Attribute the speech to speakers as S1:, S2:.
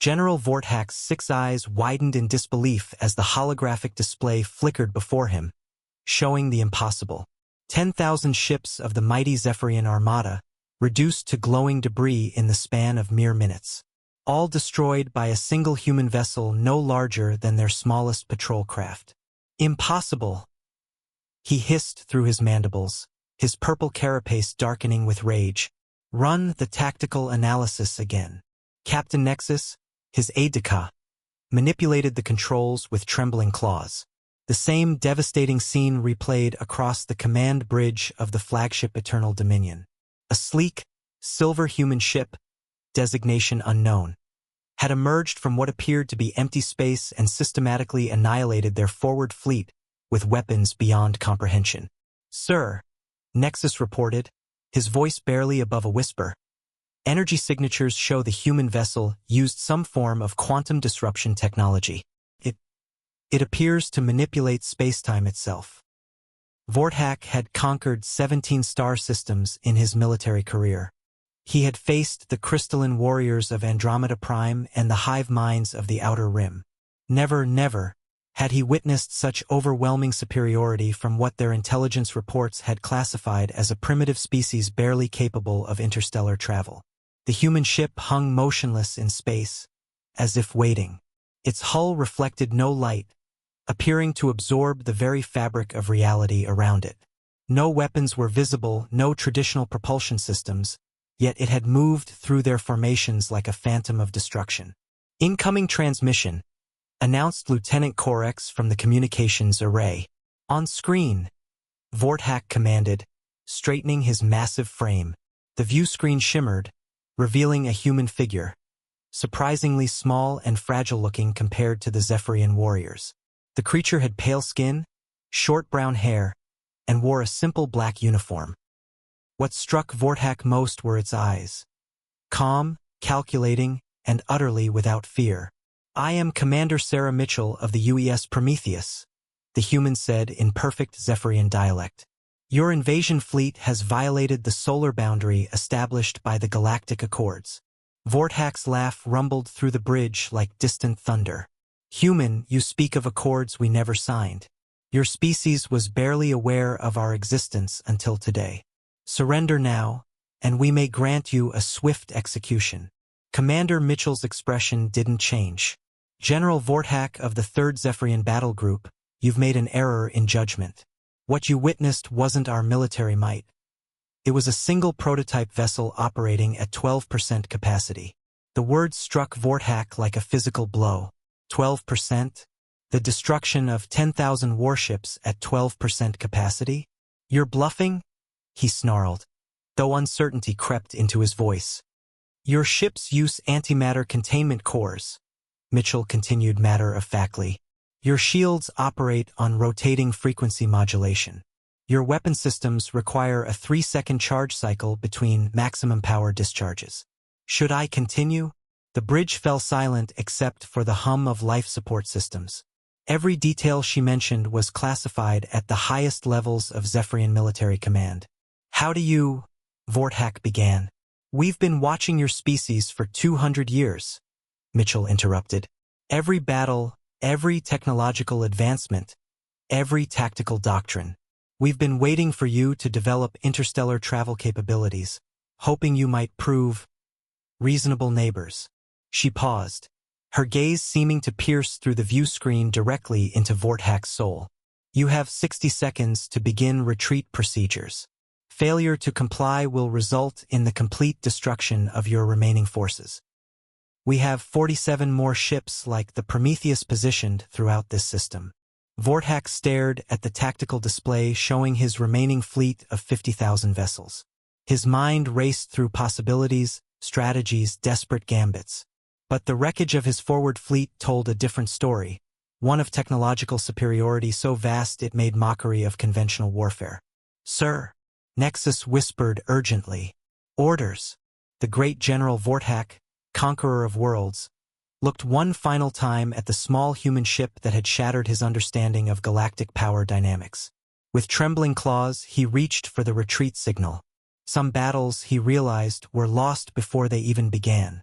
S1: General Vortak's 6 eyes widened in disbelief as the holographic display flickered before him, showing the impossible. 10,000 ships of the mighty Zephyrian armada, reduced to glowing debris in the span of mere minutes. All destroyed by a single human vessel no larger than their smallest patrol craft. Impossible! He hissed through his mandibles, his purple carapace darkening with rage. Run the tactical analysis again. Captain Nexus, his aide-de-camp, manipulated the controls with trembling claws. The same devastating scene replayed across the command bridge of the flagship Eternal Dominion. A sleek, silver human ship, designation unknown, had emerged from what appeared to be empty space and systematically annihilated their forward fleet with weapons beyond comprehension. "Sir," Nexus reported, his voice barely above a whisper. "Energy signatures show the human vessel used some form of quantum disruption technology. It appears to manipulate spacetime itself." Vortak had conquered 17 star systems in his military career. He had faced the crystalline warriors of Andromeda Prime and the hive minds of the Outer Rim. Never had he witnessed such overwhelming superiority from what their intelligence reports had classified as a primitive species barely capable of interstellar travel. The human ship hung motionless in space, as if waiting. Its hull reflected no light, appearing to absorb the very fabric of reality around it. No weapons were visible, no traditional propulsion systems, yet it had moved through their formations like a phantom of destruction. "Incoming transmission," announced Lieutenant Corex from the communications array. "On screen," Vortak commanded, straightening his massive frame. The view screen shimmered, revealing a human figure, surprisingly small and fragile-looking compared to the Zephyrian warriors. The creature had pale skin, short brown hair, and wore a simple black uniform. What struck Vortak most were its eyes. Calm, calculating, and utterly without fear. "I am Commander Sarah Mitchell of the UES Prometheus," the human said in perfect Zephyrian dialect. "Your invasion fleet has violated the solar boundary established by the Galactic Accords." Vortak's laugh rumbled through the bridge like distant thunder. "Human, you speak of accords we never signed. Your species was barely aware of our existence until today. Surrender now, and we may grant you a swift execution." Commander Mitchell's expression didn't change. "General Vortak of the 3rd Zephyrian Battle Group, you've made an error in judgment. What you witnessed wasn't our military might. It was a single prototype vessel operating at 12% capacity." The words struck Vortak like a physical blow. 12%? The destruction of 10,000 warships at 12% capacity? "You're bluffing?" he snarled, though uncertainty crept into his voice. "Your ships use antimatter containment cores," Mitchell continued matter-of-factly. "Your shields operate on rotating frequency modulation. Your weapon systems require a 3-second charge cycle between maximum power discharges. Should I continue?" The bridge fell silent except for the hum of life support systems. Every detail she mentioned was classified at the highest levels of Zephyrian military command. "How do you—" Vortak began. "We've been watching your species for 200 years, Mitchell interrupted. "Every battle, every technological advancement, every tactical doctrine. We've been waiting for you to develop interstellar travel capabilities, hoping you might prove reasonable neighbors." She paused, her gaze seeming to pierce through the view screen directly into Vortak's soul. "You have 60 seconds to begin retreat procedures. Failure to comply will result in the complete destruction of your remaining forces. We have 47 more ships like the Prometheus positioned throughout this system." Vortak stared at the tactical display showing his remaining fleet of 50,000 vessels. His mind raced through possibilities, strategies, desperate gambits. But the wreckage of his forward fleet told a different story, one of technological superiority so vast it made mockery of conventional warfare. "Sir," Nexus whispered urgently. "Orders." The great General Vortak, conqueror of worlds, looked one final time at the small human ship that had shattered his understanding of galactic power dynamics. With trembling claws, he reached for the retreat signal. Some battles, he realized, were lost before they even began.